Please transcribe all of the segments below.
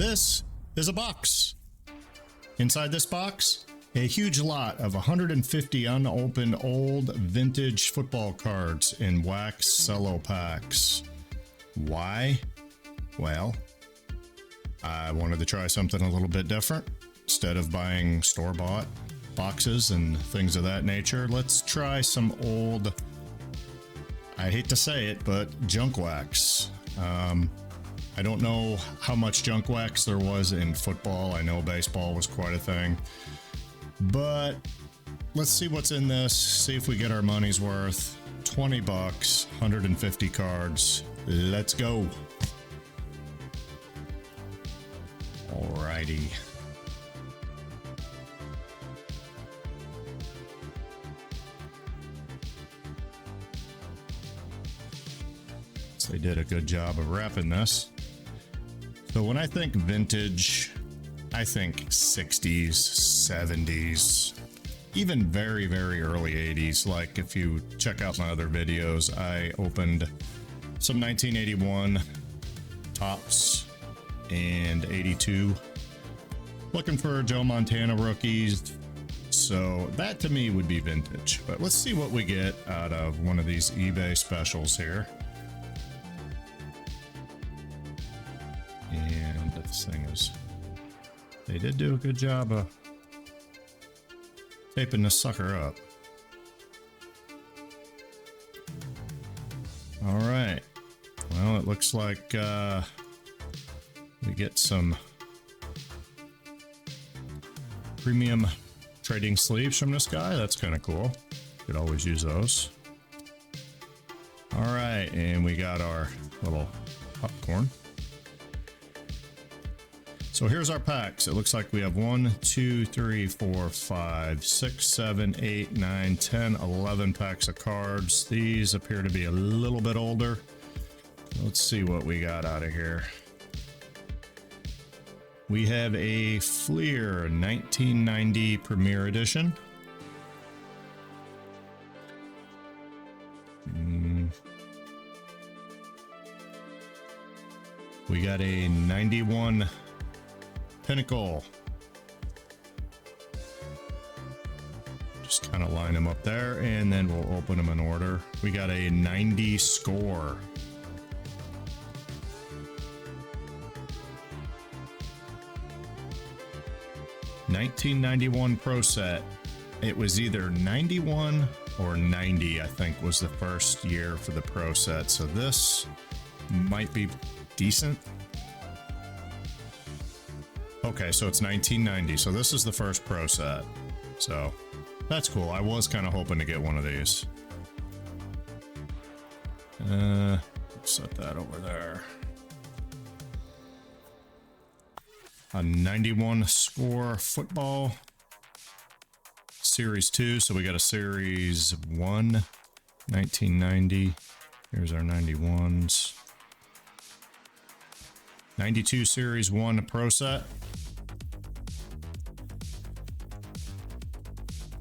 This is a box. Inside this box, a huge lot of 150 unopened old vintage football cards in wax cello packs. Why? Well, I wanted to try something a little bit different. Instead of buying store-bought boxes and things of that nature, let's try some old, I hate to say it, but junk wax. I don't know how much junk wax there was in football. I know baseball was quite a thing. But let's see what's in this, see if we get our money's worth. 20 bucks, 150 cards. Let's go. Alrighty. So they did a good job of wrapping this. So when I think vintage, I think 60s, 70s, even very, very early 80s. Like if you check out my other videos, I opened some 1981 Topps and 82. Looking for Joe Montana rookies. So that to me would be vintage. But let's see what we get out of one of these eBay specials here. And this thing is, they did do a good job of taping this sucker up. All right. Well, it looks like we get some premium trading sleeves from this guy. That's kind of cool. Could always use those. All right, and we got our little popcorn. So here's our packs. It looks like we have 1, 2, 3, 4, 5, 6, 7, 8, 9, 10, 11 packs of cards. These appear to be a little bit older. Let's see what we got out of here. We have a Fleer 1990 Premier Edition. We got a 91 Pinnacle. Just kind of line them up there and then we'll open them in order. We got a 90 Score. $1991 Pro Set. It was either 91 or 90, I think, was the first year for the Pro Set. So this might be decent. Okay, so it's 1990. So this is the first Pro Set. So that's cool. I was kind of hoping to get one of these. Set that over there. A 91 Score football. Series 2. So we got a Series 1, 1990. Here's our 91s. 92 Series 1 Pro Set.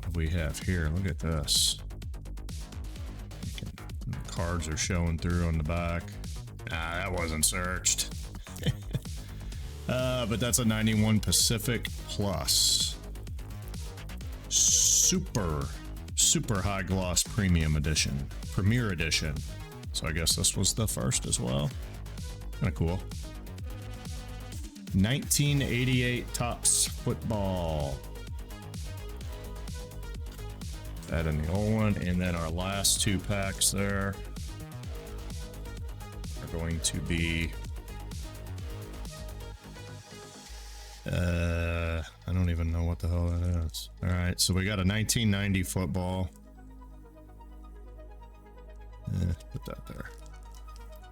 What do we have here? Look at this. The cards are showing through on the back. Ah, that wasn't searched. But that's a 91 Pacific Plus. Super high gloss premium edition. Premier edition. So I guess this was the first as well. Kind of cool. 1988 Topps football. That in the old one. And then our last two packs there are going to be I don't even know what the hell that is. All right, so we got a 1990 football. Put that there.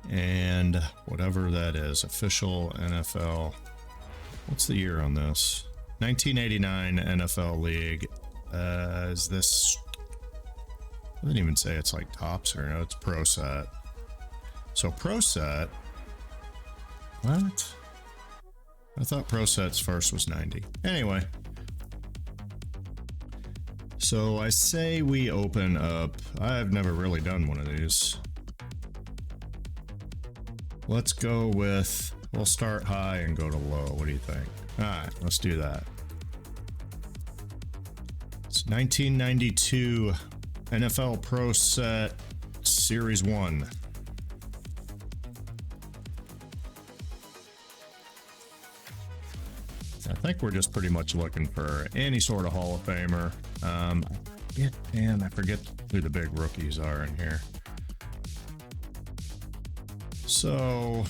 And whatever that is, official NFL. What's the year on this? 1989 NFL League. Is this? I didn't even say it's like Topps or no, it's Pro Set. So Pro Set. What? I thought Pro Set's first was 90. Anyway. So I say we open up. I've never really done one of these. Let's go with, we'll start high and go to low. What do you think? All right, let's do that. It's 1992 NFL Pro Set Series 1. I think we're just pretty much looking for any sort of Hall of Famer. I forget who the big rookies are in here. So,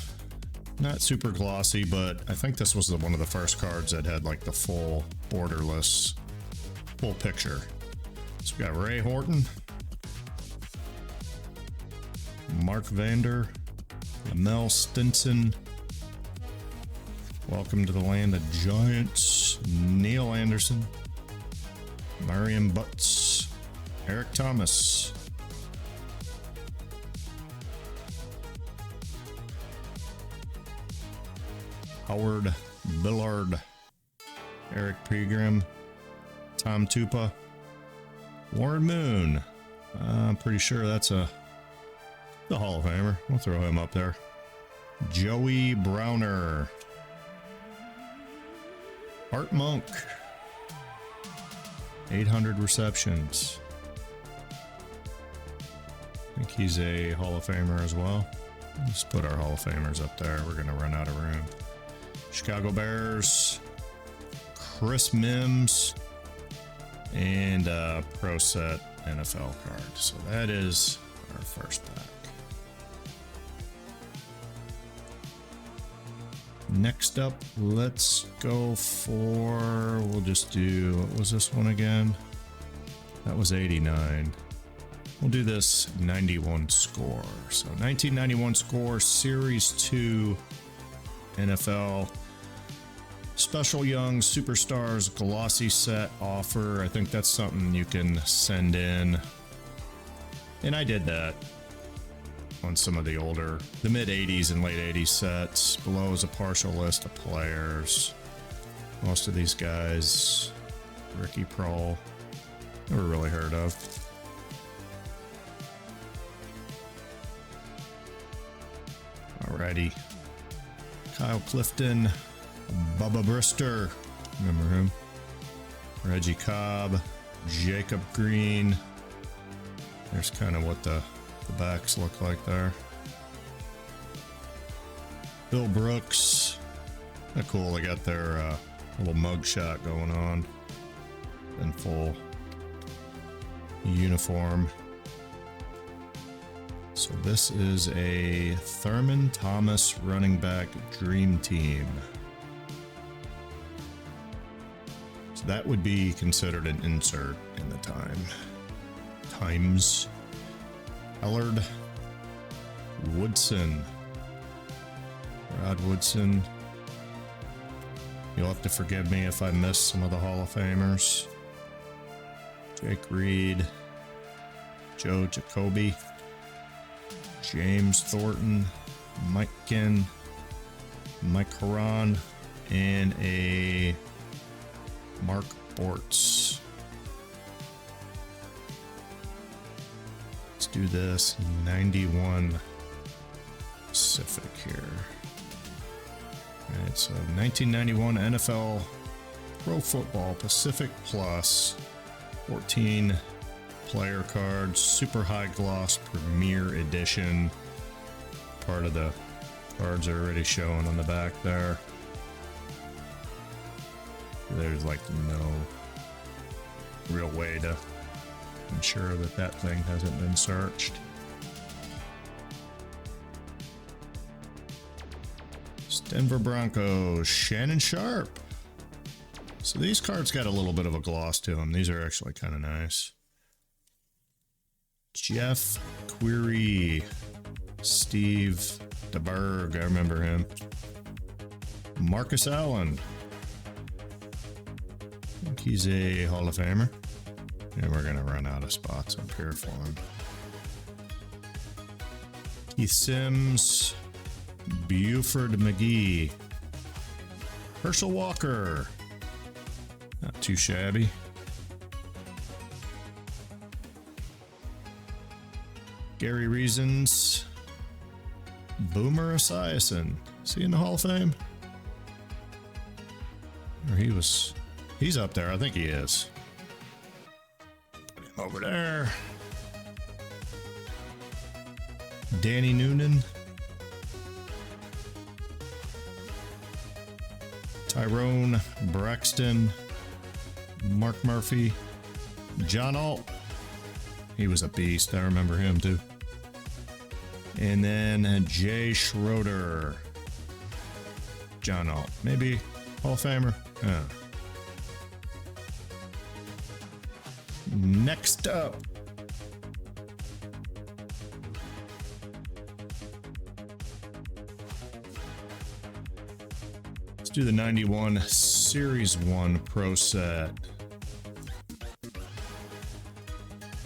not super glossy, but I think this was one of the first cards that had like the full borderless, full picture. So we got Ray Horton, Mark Vander, Lamel Stinson, Welcome to the Land of Giants, Neil Anderson, Marion Butts, Eric Thomas, Howard Billard, Eric Pegram, Tom Tupa, Warren Moon. I'm pretty sure that's the Hall of Famer. We'll throw him up there. Joey Browner, Art Monk, 800 receptions. I think he's a Hall of Famer as well. Let's put our Hall of Famers up there. We're going to run out of room. Chicago Bears, Chris Mims, and Pro Set NFL card. So that is our first pack. Next up, let's go for, we'll just do, what was this one again? That was 89. We'll do this 91 score. So 1991 score, Series 2 NFL Special Young Superstars glossy set offer. I think that's something you can send in. And I did that on some of the older, the mid 80s and late 80s sets. Below is a partial list of players. Most of these guys, Ricky Prohl, never really heard of. Alrighty. Kyle Clifton, Bubba Brister, remember him? Reggie Cobb, Jacob Green. There's kind of what the backs look like there. Bill Brooks. Kind of cool, they got their little mug shot going on in full uniform. So this is a Thurman Thomas running back dream team. So that would be considered an insert in the times. Ellard Woodson. Rod Woodson. You'll have to forgive me if I miss some of the Hall of Famers. Jake Reed. Joe Jacoby. James Thornton. Mike Ginn. Mike Haran. And a Mark Bortz. Let's do this 91 Pacific here. All right, so 1991 NFL Pro Football Pacific Plus 14 player cards, super high gloss Premier Edition. Part of the cards are already showing on the back there. There's like no real way to ensure that that thing hasn't been searched. It's Denver Broncos, Shannon Sharp. So these cards got a little bit of a gloss to them. These are actually kind of nice. Jeff Query, Steve DeBerg, I remember him. Marcus Allen. I think he's a Hall of Famer. And we're going to run out of spots up here for him. Keith Sims, Buford McGee, Herschel Walker. Not too shabby. Gary Reasons, Boomer Esiason. Is he in the Hall of Fame? Or he's up there. I think he is. Put him over there. Danny Noonan. Tyrone Braxton. Mark Murphy. John Alt. He was a beast. I remember him too. And then Jay Schroeder. John Alt. Maybe Hall of Famer. Next up. Let's do the 91 Series 1 Pro Set.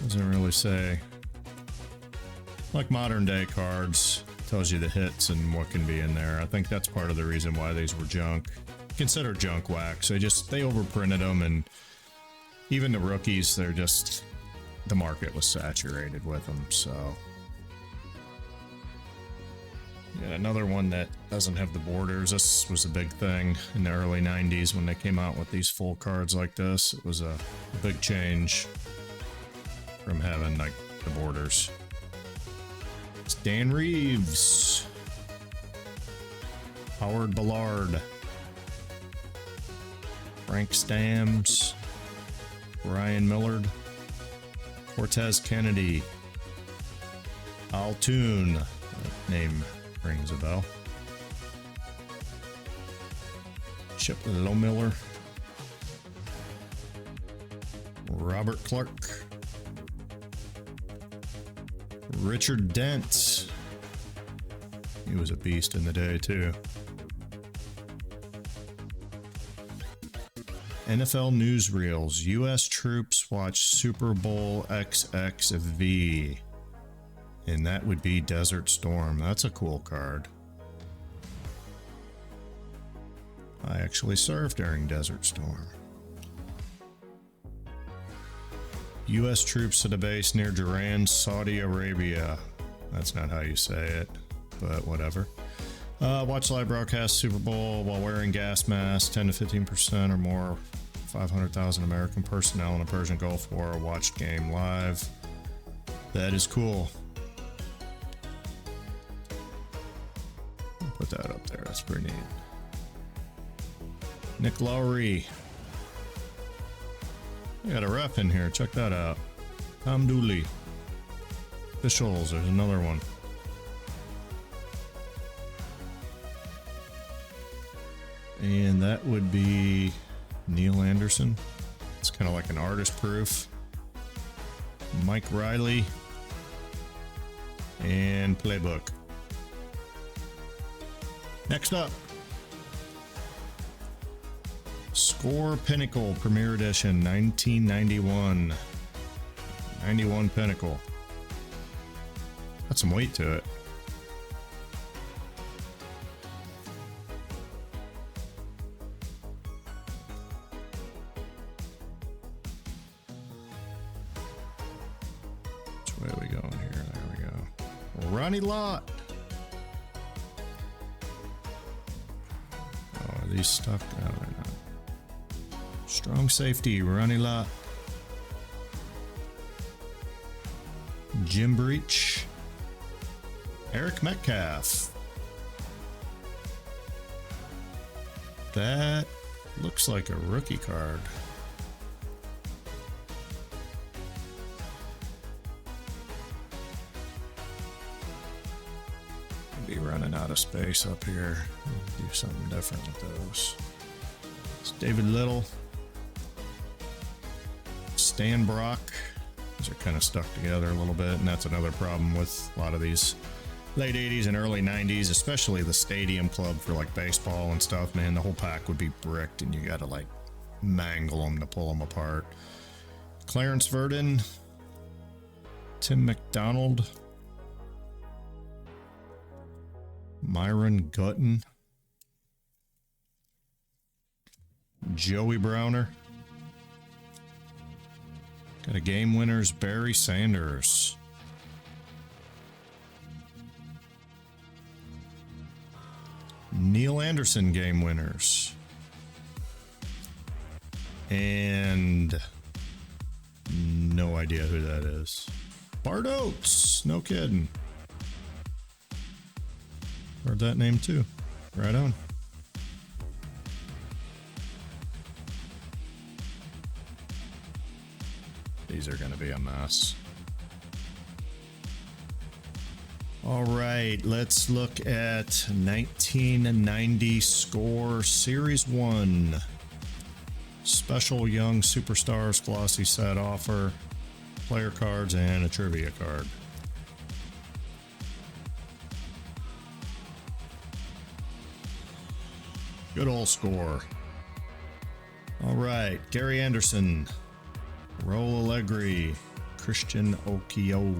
Doesn't really say. Like modern day cards, tells you the hits and what can be in there. I think that's part of the reason why these were junk. Consider junk wax. They overprinted them, and even the rookies, the market was saturated with them. So yeah, another one that doesn't have the borders. This was a big thing in the early 90s when they came out with these full cards like this. It was a big change from having like the borders. It's Dan Reeves, Howard Ballard, Frank Stams, Ryan Millard, Cortez Kennedy, Al Toon. That name rings a bell. Chip Lowmiller, Robert Clark, Richard Dent. He was a beast in the day too. NFL newsreels. U.S. troops watch Super Bowl XXV. And that would be Desert Storm. That's a cool card. I actually served during Desert Storm. U.S. troops at a base near Duran, Saudi Arabia. That's not how you say it, but whatever. Watch live broadcast Super Bowl while wearing gas masks. 10 to 15% or more. 500,000 American personnel in the Persian Gulf War watched game live. That is cool. Put that up there. That's pretty neat. Nick Lowry. We got a ref in here. Check that out. Tom Dooley. Officials. There's another one. And that would be Neil Anderson. It's kind of like an artist proof. Mike Riley. And Playbook. Next up. Score Pinnacle Premier Edition 1991. 91 Pinnacle. Got some weight to it. Which way are we going here? There we go. Ronnie Lott. Oh, are these stuck? No, they're not. Strong safety, Ronnie Lott. Jim Breach. Eric Metcalf. That looks like a rookie card. I'll be running out of space up here. We'll do something different with those. It's David Little. Stan Brock. These are kind of stuck together a little bit, and that's another problem with a lot of these late 80s and early 90s, especially the Stadium Club for like baseball and stuff. Man, the whole pack would be bricked and you gotta like mangle them to pull them apart. Clarence Verdon, Tim McDonald, Myron Gutton, Joey Browner. Got a game winners, Barry Sanders. Neil Anderson game winners. And no idea who that is. Bart Oates. No kidding. Heard that name too. Right on. These are going to be a mess. All right, let's look at 1990 Score Series 1. Special Young Superstars glossy set offer, player cards, and a trivia card. Good old Score. All right, Gary Anderson, Raul Allegri, Christian Okio.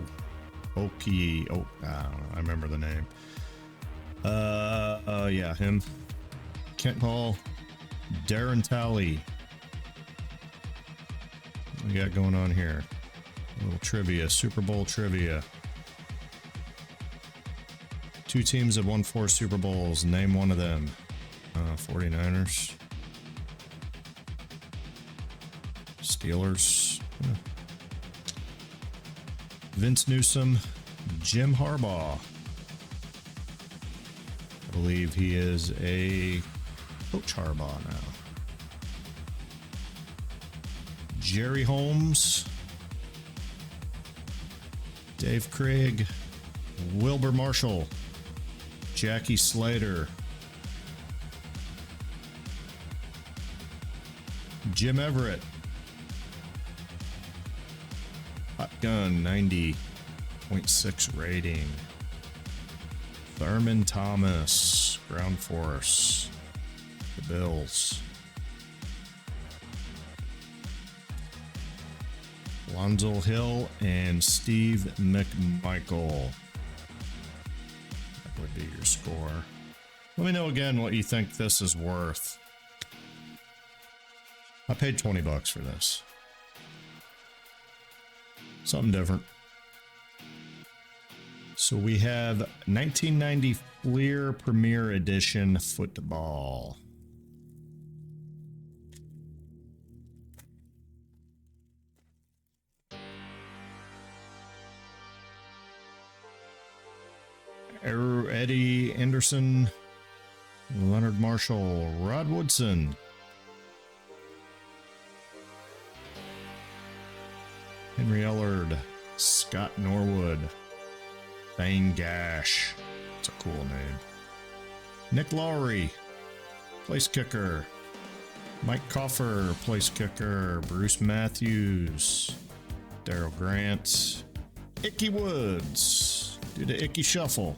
I remember the name. Yeah, him. Kent Hall, Darren Talley. What we got going on here? A little trivia, Super Bowl trivia. 2 teams have won 4 Super Bowls. Name one of them. 49ers. Steelers. Yeah. Vince Newsom, Jim Harbaugh. I believe he is a Coach Harbaugh now. Jerry Holmes, Dave Craig, Wilbur Marshall, Jackie Slater, Jim Everett, Hot Gun 90.6 rating, Thurman Thomas, Ground Force, the Bills, Lonzo Hill, and Steve McMichael. That would be your score. Let me know again what you think this is worth. I paid $20 for this. Something different. So we have 1990 Fleer Premier Edition football. Eddie Anderson, Leonard Marshall, Rod Woodson, Henry Ellard, Scott Norwood, Thane Gash. It's a cool name. Nick Lowry, place kicker. Mike Coffer, place kicker. Bruce Matthews, Daryl Grant, Icky Woods. Do the Icky Shuffle.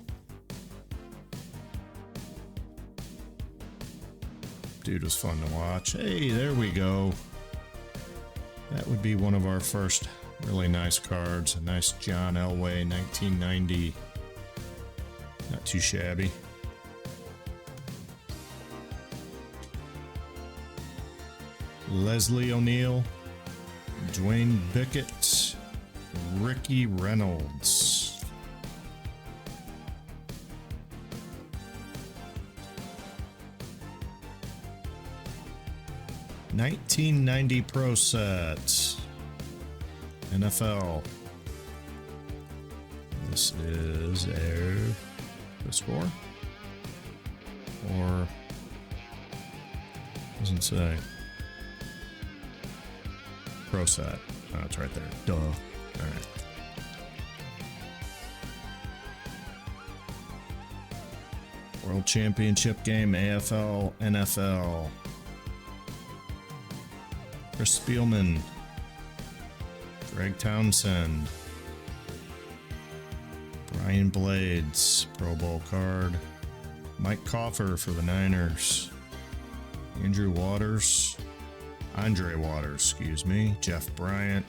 Dude was fun to watch. Hey, there we go. That would be one of our first really nice cards. A nice John Elway 1990. Not too shabby. Leslie O'Neal, Dwayne Bickett, Ricky Reynolds. 1990 Pro Set. NFL. This is a score? Or doesn't say. Pro Set. Oh, it's right there. Duh. All right. World Championship game, AFL, NFL. Chris Spielman, Greg Townsend, Brian Blades, Pro Bowl card, Mike Coffer for the Niners, Andre Waters, Jeff Bryant,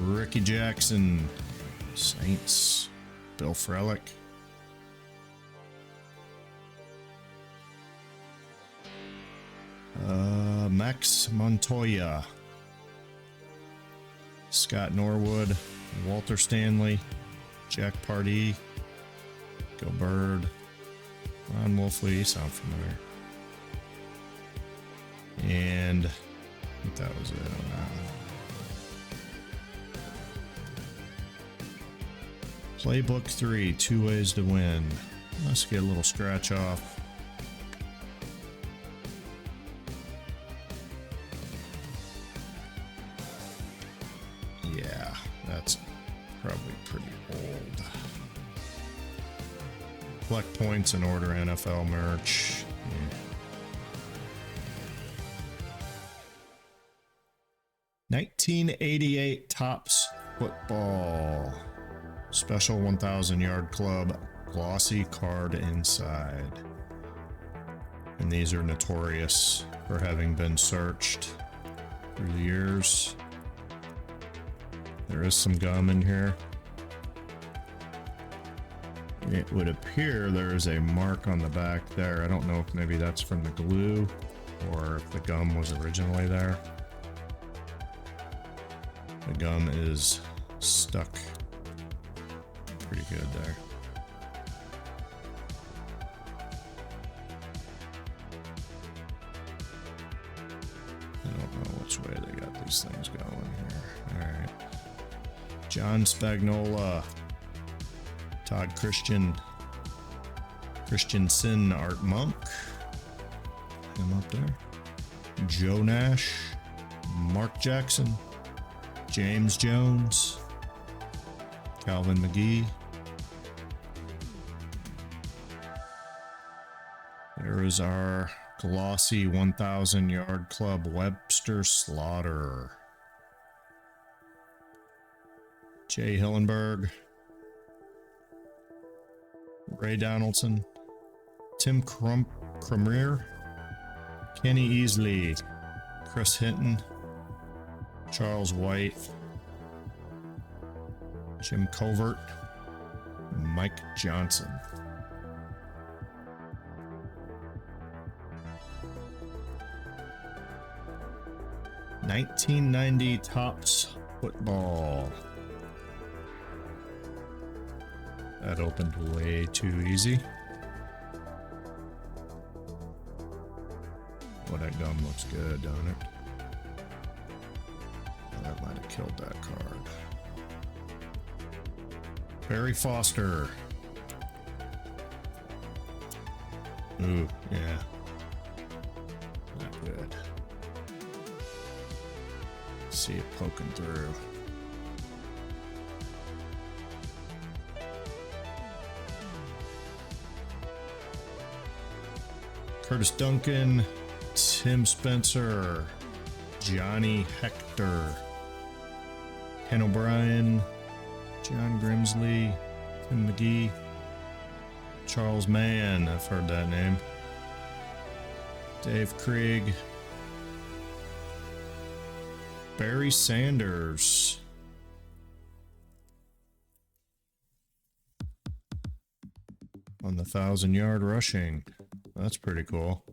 Ricky Jackson, Saints, Bill Frelick, Max Montoya, Scott Norwood, Walter Stanley, Jack Pardee, Go Bird, Ron Wolfley, sound familiar. And I think that was it on that one. Playbook 3, 2 ways to win. Let's get a little scratch off. Yeah, that's probably pretty old. Collect points and order NFL merch. Yeah. 1988 Topps Football. Special 1,000 Yard Club. Glossy card inside. And these are notorious for having been searched through the years. There is some gum in here. It would appear there is a mark on the back there. I don't know if maybe that's from the glue or if the gum was originally there. The gum is stuck pretty good there. I don't know which way they got these things going here. All right. John Spagnola, Todd Christensen, Art Monk, him up there. Joe Nash, Mark Jackson, James Jones, Calvin McGee. There is our glossy 1,000 Yard Club Webster Slaughter. Jay Hillenberg, Ray Donaldson, Tim Cremier, Kenny Easley, Chris Hinton, Charles White, Jim Covert, Mike Johnson. $1990 Topps Football. That opened way too easy. Well, that gum looks good, don't it? That might have killed that card. Barry Foster. Ooh, yeah. Not good. See it poking through. Curtis Duncan, Tim Spencer, Johnny Hector, Ken O'Brien, John Grimsley, Tim McGee, Charles Mann, I've heard that name, Dave Krieg, Barry Sanders, on the 1,000-yard rushing. That's pretty cool.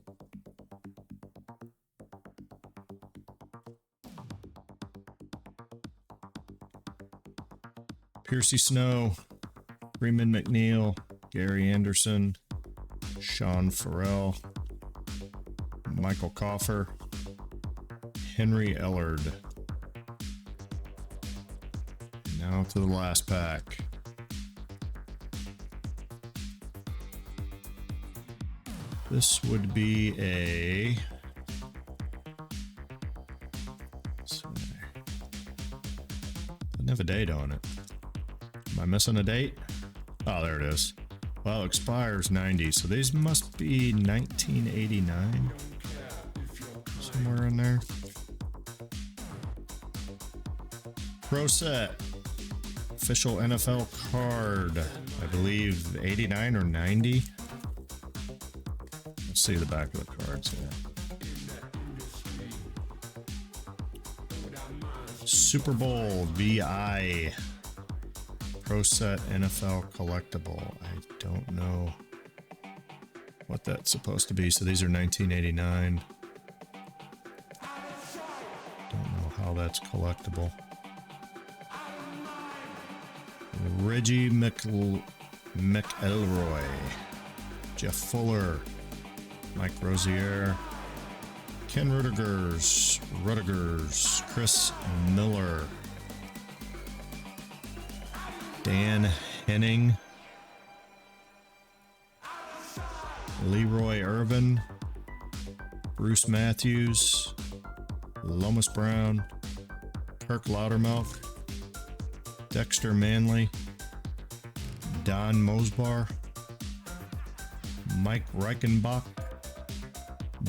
Piercy Snow, Freeman McNeil, Gary Anderson, Sean Farrell, Michael Coffer, Henry Ellard. Now to the last pack. This would be a... Doesn't have a date on it. Am I missing a date? Oh, there it is. Well, it expires 90, so these must be 1989. Somewhere in there. Pro set. Official NFL card. I believe 89 or 90. Let's see the back of the cards here. Super Bowl VI. Pro set NFL collectible. I don't know what that's supposed to be. So these are 1989. Don't know how that's collectible. Reggie McElroy. Jeff Fuller, Mike Rozier, Ken Rudigers, Chris Miller, Dan Henning, Leroy Irvin, Bruce Matthews, Lomas Brown, Kirk Loudermilk, Dexter Manley, Don Mosbar, Mike Reichenbach,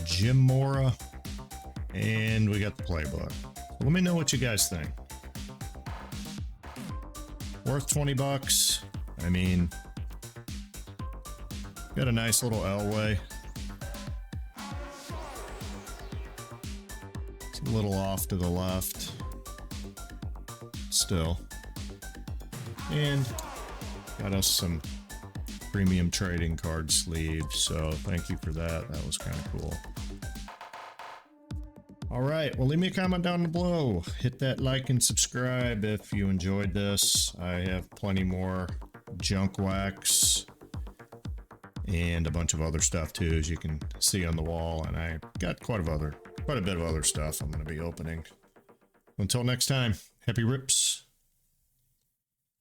Jim Mora, and we got the playbook. Let me know what you guys think. Worth 20 bucks. I mean, got a nice little Elway. It's a little off to the left. Still. And got us some premium trading card sleeves, so thank you for that. That was kind of cool. All right, well, leave me a comment down below. Hit that like and subscribe if you enjoyed this. I have plenty more junk wax and a bunch of other stuff too, as you can see on the wall, and I got quite a bit of other stuff I'm going to be opening. Until next time, happy rips.